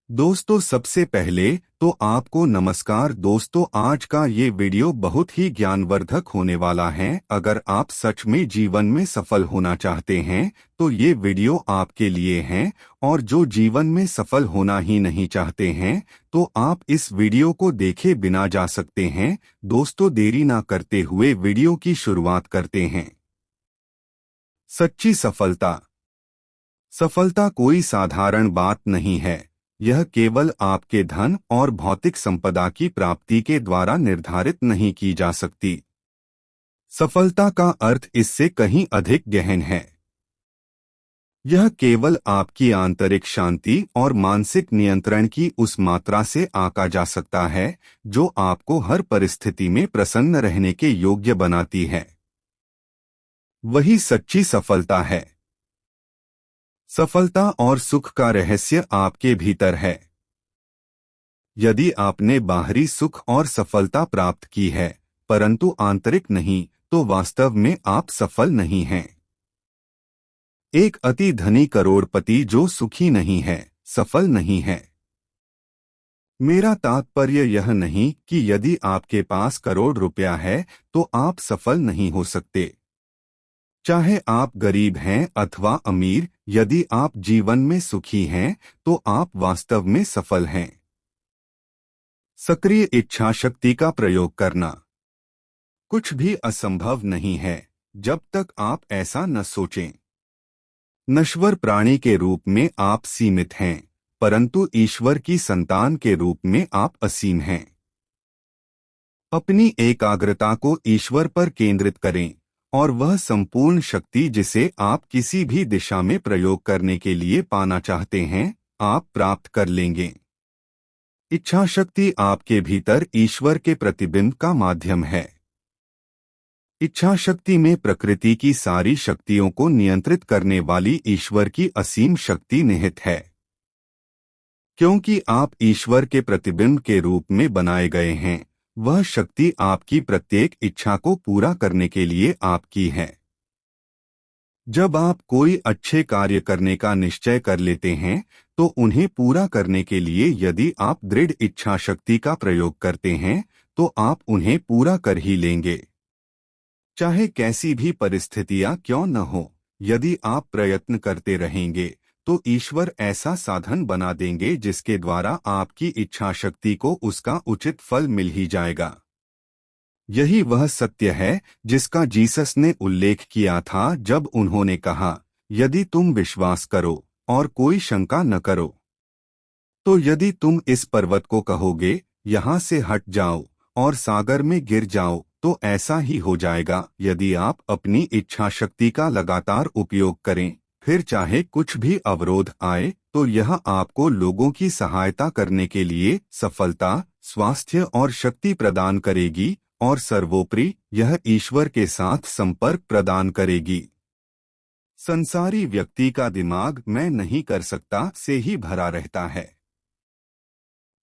दोस्तों, सबसे पहले तो आपको नमस्कार। दोस्तों, आज का ये वीडियो बहुत ही ज्ञानवर्धक होने वाला है। अगर आप सच में जीवन में सफल होना चाहते हैं तो ये वीडियो आपके लिए है। और जो जीवन में सफल होना ही नहीं चाहते हैं तो आप इस वीडियो को देखे बिना जा सकते हैं। दोस्तों, देरी ना करते हुए वीडियो की शुरुआत करते हैं। सच्ची सफलता। सफलता कोई साधारण बात नहीं है। यह केवल आपके धन और भौतिक संपदा की प्राप्ति के द्वारा निर्धारित नहीं की जा सकती। सफलता का अर्थ इससे कहीं अधिक गहन है। यह केवल आपकी आंतरिक शांति और मानसिक नियंत्रण की उस मात्रा से आंका जा सकता है जो आपको हर परिस्थिति में प्रसन्न रहने के योग्य बनाती है। वही सच्ची सफलता है। सफलता और सुख का रहस्य आपके भीतर है। यदि आपने बाहरी सुख और सफलता प्राप्त की है परंतु आंतरिक नहीं, तो वास्तव में आप सफल नहीं हैं। एक अति धनी करोड़पति जो सुखी नहीं है, सफल नहीं है। मेरा तात्पर्य यह नहीं कि यदि आपके पास करोड़ रुपया है तो आप सफल नहीं हो सकते। चाहे आप गरीब हैं अथवा अमीर, यदि आप जीवन में सुखी हैं तो आप वास्तव में सफल हैं। सक्रिय इच्छा शक्ति का प्रयोग करना। कुछ भी असंभव नहीं है जब तक आप ऐसा न सोचें। नश्वर प्राणी के रूप में आप सीमित हैं, परंतु ईश्वर की संतान के रूप में आप असीम हैं। अपनी एकाग्रता को ईश्वर पर केंद्रित करें और वह संपूर्ण शक्ति जिसे आप किसी भी दिशा में प्रयोग करने के लिए पाना चाहते हैं, आप प्राप्त कर लेंगे। इच्छा शक्ति आपके भीतर ईश्वर के प्रतिबिंब का माध्यम है। इच्छा शक्ति में प्रकृति की सारी शक्तियों को नियंत्रित करने वाली ईश्वर की असीम शक्ति निहित है। क्योंकि आप ईश्वर के प्रतिबिंब के रूप में बनाए गए हैं, वह शक्ति आपकी प्रत्येक इच्छा को पूरा करने के लिए आपकी है। जब आप कोई अच्छे कार्य करने का निश्चय कर लेते हैं तो उन्हें पूरा करने के लिए यदि आप दृढ़ इच्छा शक्ति का प्रयोग करते हैं तो आप उन्हें पूरा कर ही लेंगे। चाहे कैसी भी परिस्थितियां क्यों न हो, यदि आप प्रयत्न करते रहेंगे तो ईश्वर ऐसा साधन बना देंगे जिसके द्वारा आपकी इच्छा शक्ति को उसका उचित फल मिल ही जाएगा। यही वह सत्य है जिसका जीसस ने उल्लेख किया था जब उन्होंने कहा, यदि तुम विश्वास करो और कोई शंका न करो तो यदि तुम इस पर्वत को कहोगे यहाँ से हट जाओ और सागर में गिर जाओ तो ऐसा ही हो जाएगा। यदि आप अपनी इच्छा शक्ति का लगातार उपयोग करें, फिर चाहे कुछ भी अवरोध आए तो यह आपको लोगों की सहायता करने के लिए सफलता, स्वास्थ्य और शक्ति प्रदान करेगी और सर्वोपरि यह ईश्वर के साथ संपर्क प्रदान करेगी। संसारी व्यक्ति का दिमाग मैं नहीं कर सकता से ही भरा रहता है।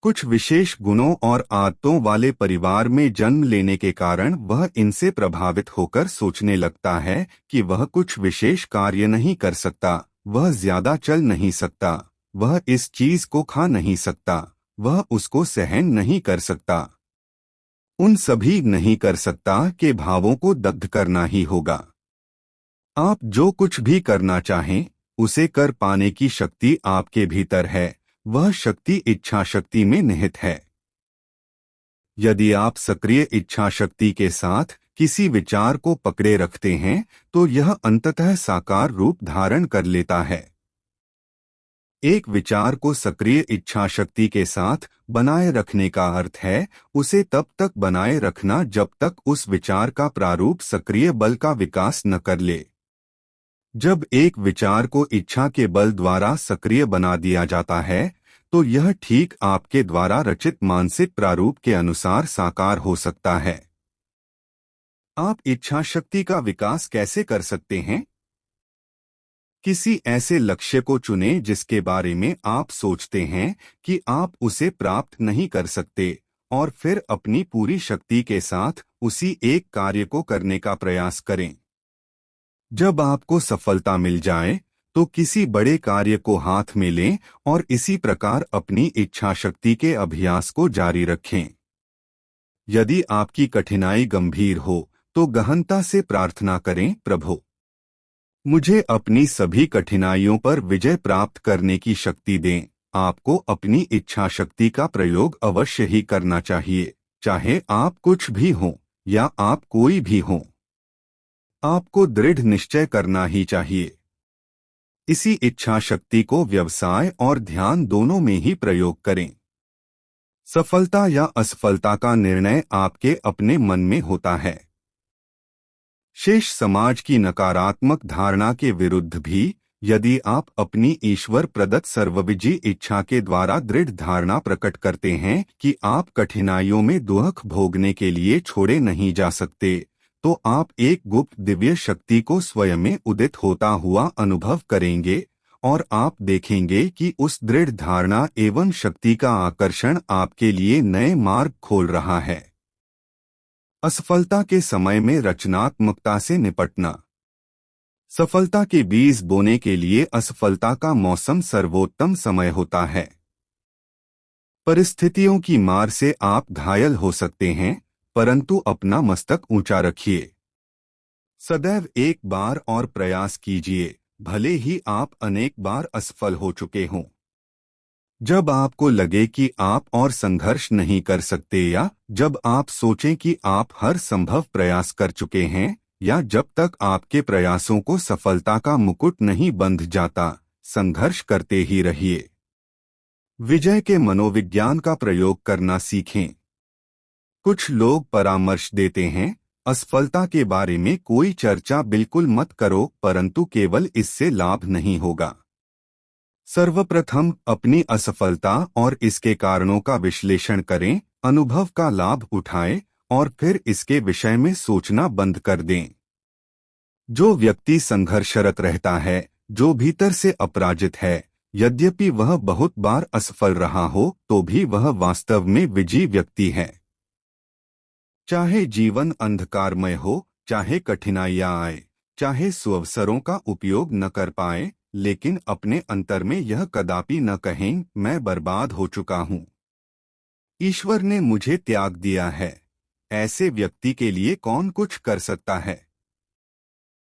कुछ विशेष गुणों और आदतों वाले परिवार में जन्म लेने के कारण वह इनसे प्रभावित होकर सोचने लगता है कि वह कुछ विशेष कार्य नहीं कर सकता, वह ज्यादा चल नहीं सकता, वह इस चीज को खा नहीं सकता, वह उसको सहन नहीं कर सकता। उन सभी नहीं कर सकता के भावों को दग्ध करना ही होगा। आप जो कुछ भी करना चाहें उसे कर पाने की शक्ति आपके भीतर है। वह शक्ति इच्छा शक्ति में निहित है। यदि आप सक्रिय इच्छा शक्ति के साथ किसी विचार को पकड़े रखते हैं तो यह अंततः साकार रूप धारण कर लेता है। एक विचार को सक्रिय इच्छा शक्ति के साथ बनाए रखने का अर्थ है उसे तब तक बनाए रखना जब तक उस विचार का प्रारूप सक्रिय बल का विकास न कर ले। जब एक विचार को इच्छा के बल द्वारा सक्रिय बना दिया जाता है तो यह ठीक आपके द्वारा रचित मानसिक प्रारूप के अनुसार साकार हो सकता है। आप इच्छा शक्ति का विकास कैसे कर सकते हैं? किसी ऐसे लक्ष्य को चुनें जिसके बारे में आप सोचते हैं कि आप उसे प्राप्त नहीं कर सकते और फिर अपनी पूरी शक्ति के साथ उसी एक कार्य को करने का प्रयास करें। जब आपको सफलता मिल जाए तो किसी बड़े कार्य को हाथ में लें और इसी प्रकार अपनी इच्छा शक्ति के अभ्यास को जारी रखें। यदि आपकी कठिनाई गंभीर हो तो गहनता से प्रार्थना करें, प्रभु मुझे अपनी सभी कठिनाइयों पर विजय प्राप्त करने की शक्ति दें। आपको अपनी इच्छा शक्ति का प्रयोग अवश्य ही करना चाहिए, चाहे आप कुछ भी हों या आप कोई भी हों। आपको दृढ़ निश्चय करना ही चाहिए। इसी इच्छा शक्ति को व्यवसाय और ध्यान दोनों में ही प्रयोग करें। सफलता या असफलता का निर्णय आपके अपने मन में होता है। शेष समाज की नकारात्मक धारणा के विरुद्ध भी यदि आप अपनी ईश्वर प्रदत्त सर्वविजयी इच्छा के द्वारा दृढ़ धारणा प्रकट करते हैं कि आप कठिनाइयों में दुख भोगने के लिए छोड़े नहीं जा सकते, तो आप एक गुप्त दिव्य शक्ति को स्वयं में उदित होता हुआ अनुभव करेंगे और आप देखेंगे कि उस दृढ़ धारणा एवं शक्ति का आकर्षण आपके लिए नए मार्ग खोल रहा है। असफलता के समय में रचनात्मकता से निपटना। सफलता के बीज बोने के लिए असफलता का मौसम सर्वोत्तम समय होता है। परिस्थितियों की मार से आप घायल हो सकते हैं, परंतु अपना मस्तक ऊंचा रखिए। सदैव एक बार और प्रयास कीजिए, भले ही आप अनेक बार असफल हो चुके हों। जब आपको लगे कि आप और संघर्ष नहीं कर सकते या जब आप सोचें कि आप हर संभव प्रयास कर चुके हैं या जब तक आपके प्रयासों को सफलता का मुकुट नहीं बंध जाता, संघर्ष करते ही रहिए। विजय के मनोविज्ञान का प्रयोग करना सीखें। कुछ लोग परामर्श देते हैं, असफलता के बारे में कोई चर्चा बिल्कुल मत करो, परंतु केवल इससे लाभ नहीं होगा। सर्वप्रथम अपनी असफलता और इसके कारणों का विश्लेषण करें, अनुभव का लाभ उठाएं और फिर इसके विषय में सोचना बंद कर दें। जो व्यक्ति संघर्षरत रहता है, जो भीतर से अपराजित है, यद्यपि वह बहुत बार असफल रहा हो तो भी वह वास्तव में विजयी व्यक्ति है। चाहे जीवन अंधकारमय हो, चाहे कठिनाइयां आए, चाहे सुअवसरों का उपयोग न कर पाए, लेकिन अपने अंतर में यह कदापि न कहें, मैं बर्बाद हो चुका हूँ, ईश्वर ने मुझे त्याग दिया है। ऐसे व्यक्ति के लिए कौन कुछ कर सकता है?